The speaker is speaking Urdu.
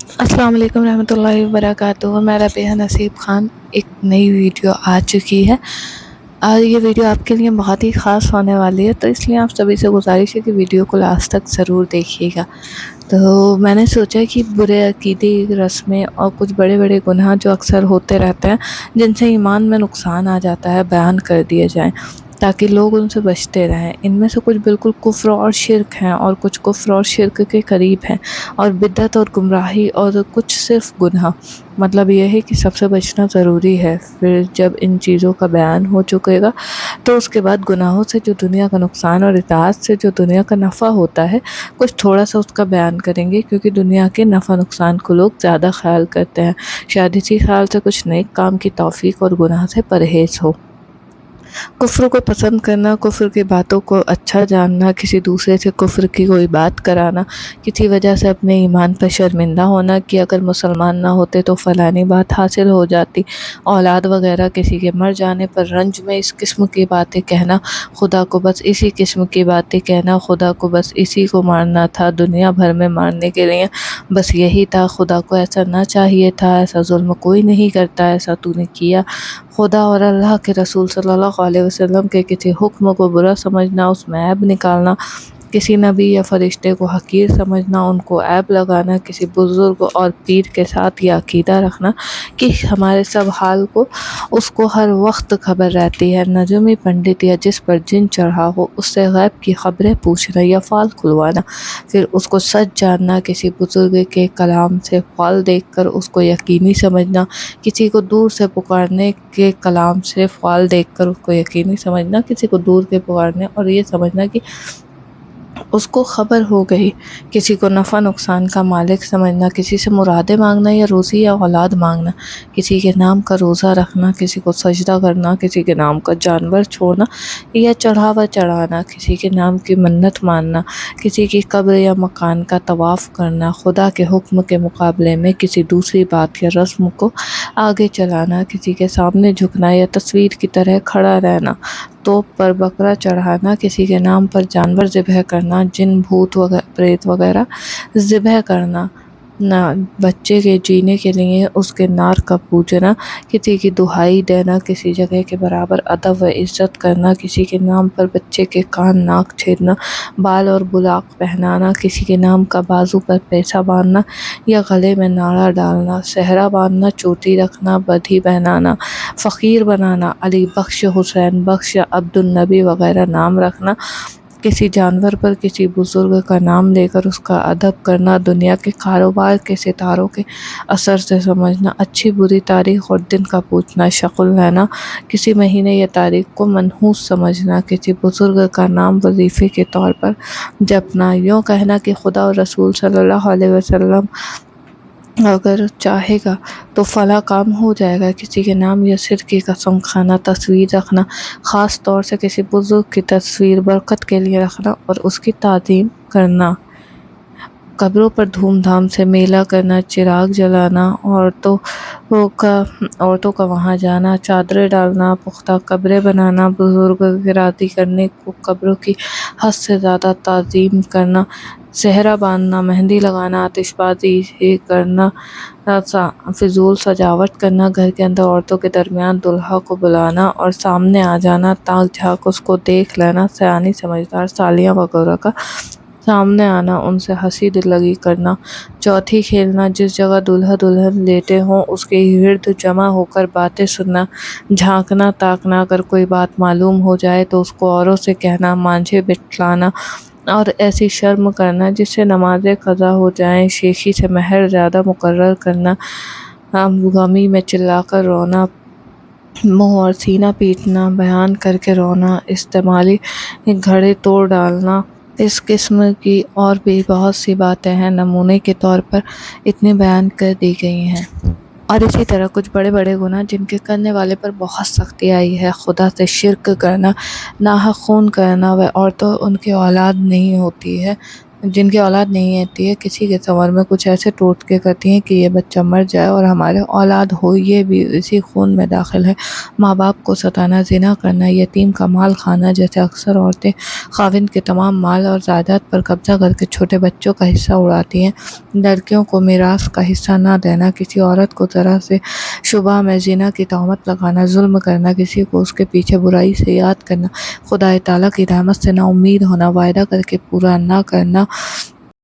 السلام علیکم رحمۃ اللہ وبرکاتہ۔ میں ربیہ نصیب خان ایک نئی ویڈیو آ چکی ہے۔ آج یہ ویڈیو آپ کے لیے بہت ہی خاص ہونے والی ہے، تو اس لیے آپ سبھی سے گزارش ہے کہ ویڈیو کو لاسٹ تک ضرور دیکھیے گا۔ تو میں نے سوچا کہ برے عقیدے، رسمیں اور کچھ بڑے بڑے گناہ جو اکثر ہوتے رہتے ہیں، جن سے ایمان میں نقصان آ جاتا ہے، بیان کر دیے جائیں تاکہ لوگ ان سے بچتے رہیں۔ ان میں سے کچھ بالکل کفر اور شرک ہیں، اور کچھ کفر اور شرک کے قریب ہیں، اور بدعت اور گمراہی، اور کچھ صرف گناہ۔ مطلب یہ ہے کہ سب سے بچنا ضروری ہے۔ پھر جب ان چیزوں کا بیان ہو چکے گا تو اس کے بعد گناہوں سے جو دنیا کا نقصان اور اطاعت سے جو دنیا کا نفع ہوتا ہے، کچھ تھوڑا سا اس کا بیان کریں گے، کیونکہ دنیا کے نفع نقصان کو لوگ زیادہ خیال کرتے ہیں۔ شاید اسی خیال سے کچھ نیک کام کی توفیق اور گناہ سے پرہیز ہو۔ کفر کو پسند کرنا، کفر کی باتوں کو اچھا جاننا، کسی دوسرے سے کفر کی کوئی بات کرانا، کسی وجہ سے اپنے ایمان پر شرمندہ ہونا کہ اگر مسلمان نہ ہوتے تو فلانی بات حاصل ہو جاتی، اولاد وغیرہ کسی کے مر جانے پر رنج میں اس قسم کی باتیں کہنا، خدا کو بس اسی قسم کی باتیں کہنا، خدا کو بس اسی کو مارنا تھا، دنیا بھر میں مارنے کے لیے بس یہی تھا، خدا کو ایسا نہ چاہیے تھا، ایسا ظلم کوئی نہیں کرتا، ایسا تو نے کیا، خدا اور اللہ کے رسول صلی اللہ علیہ وسلم کے کسی حکم کو برا سمجھنا، اس میں عیب نکالنا، کسی نبی یا فرشتے کو حقیر سمجھنا، ان کو عیب لگانا، کسی بزرگ اور پیر کے ساتھ یہ عقیدہ رکھنا کہ ہمارے سب حال کو اس کو ہر وقت خبر رہتی ہے، نجومی پنڈت یا جس پر جن چڑھا ہو اس سے غیب کی خبریں پوچھنا یا فال کھلوانا، پھر اس کو سچ جاننا، کسی بزرگ کے کلام سے فال دیکھ کر اس کو یقینی سمجھنا، کسی کو دور سے پکارنے کے کلام سے فال دیکھ کر اس کو یقینی سمجھنا، کسی کو دور کے پکارنے اور یہ سمجھنا کہ اس کو خبر ہو گئی، کسی کو نفع نقصان کا مالک سمجھنا، کسی سے مرادیں مانگنا یا روزی یا اولاد مانگنا، کسی کے نام کا روزہ رکھنا، کسی کو سجدہ کرنا، کسی کے نام کا جانور چھوڑنا یا چڑھاوا چڑھانا، کسی کے نام کی منت ماننا، کسی کی قبر یا مکان کا طواف کرنا، خدا کے حکم کے مقابلے میں کسی دوسری بات یا رسم کو آگے چلانا، کسی کے سامنے جھکنا یا تصویر کی طرح کھڑا رہنا، توپ پر بکرا چڑھانا، کسی کے نام پر جانور ذبح کرنا، جن بھوت پریت وغیرہ ذبح کرنا، نہ بچے کے جینے کے لیے اس کے نار کا پوجنا، کسی کی دہائی دینا، کسی جگہ کے برابر ادب و عزت کرنا، کسی کے نام پر بچے کے کان ناک چھیدنا، بال اور بلاق پہنانا، کسی کے نام کا بازو پر پیسہ باندھنا یا گلے میں ناڑا ڈالنا، صحرا باندھنا، چوٹی رکھنا، بدھی پہنانا، فقیر بنانا، علی بخش، حسین بخش، عبد النبی وغیرہ نام رکھنا، کسی جانور پر کسی بزرگ کا نام لے کر اس کا ادب کرنا، دنیا کے کاروبار کے ستاروں کے اثر سے سمجھنا، اچھی بری تاریخ اور دن کا پوچھنا، شکل لینا، کسی مہینے یا تاریخ کو منحوس سمجھنا، کسی بزرگ کا نام وظیفے کے طور پر جپنا، یوں کہنا کہ خدا اور رسول صلی اللہ علیہ وسلم اگر چاہے گا تو فلاں کام ہو جائے گا، کسی کے نام یا سر کی قسم کھانا، تصویر رکھنا، خاص طور سے کسی بزرگ کی تصویر برکت کے لیے رکھنا اور اس کی تعظیم کرنا، قبروں پر دھوم دھام سے میلہ کرنا، چراغ جلانا، عورتوں کا وہاں جانا، چادریں ڈالنا، پختہ قبریں بنانا، بزرگ کی راضی کرنے کو قبروں کی حد سے زیادہ تعظیم کرنا، صحرا باندھنا، مہندی لگانا، آتش بازی کرنا، فضول سجاوٹ کرنا، گھر کے اندر عورتوں کے درمیان دلہا کو بلانا اور سامنے آ جانا، تاک جھانک اس کو دیکھ لینا، سیانی سمجھدار سالیاں وغیرہ کا سامنے آنا، ان سے ہنسی دل لگی کرنا، چوتھی کھیلنا، جس جگہ دلہا دلہن لیٹے ہوں اس کے گرد جمع ہو کر باتیں سننا، جھانکنا تاکنا، اگر کوئی بات معلوم ہو جائے تو اس کو اوروں سے کہنا، مانجھے بٹھلانا اور ایسی شرم کرنا جس سے نمازیں قضا ہو جائیں، شیخی سے مہر زیادہ مقرر کرنا، غمی میں چلا کر رونا، منہ اور سینہ پیٹنا، بیان کر کے رونا، استعمالی گھڑے توڑ ڈالنا، اس قسم کی اور بھی بہت سی باتیں ہیں، نمونے کے طور پر اتنی بیان کر دی گئی ہیں۔ اور اسی طرح کچھ بڑے بڑے گناہ جن کے کرنے والے پر بہت سختی آئی ہے، خدا سے شرک کرنا، ناحق خون کرنا، وہ عورتوں ان کی اولاد نہیں ہوتی ہے، جن کی اولاد نہیں ہوتی ہے کسی کے سفر میں کچھ ایسے ٹوٹکے کرتی ہیں کہ یہ بچہ مر جائے اور ہمارے اولاد ہو، یہ بھی اسی خون میں داخل ہے۔ ماں باپ کو ستانا، زنا کرنا، یتیم کا مال کھانا، جیسے اکثر عورتیں خاوند کے تمام مال اور جائیداد پر قبضہ کر کے چھوٹے بچوں کا حصہ اڑاتی ہیں، لڑکیوں کو میراث کا حصہ نہ دینا، کسی عورت کو ذرا سے شبہ میں زنا کی تہمت لگانا، ظلم کرنا، کسی کو اس کے پیچھے برائی سے یاد کرنا، خدا تعالیٰ کی رحمت سے نا امید ہونا، وعدہ کر کے پورا نہ کرنا،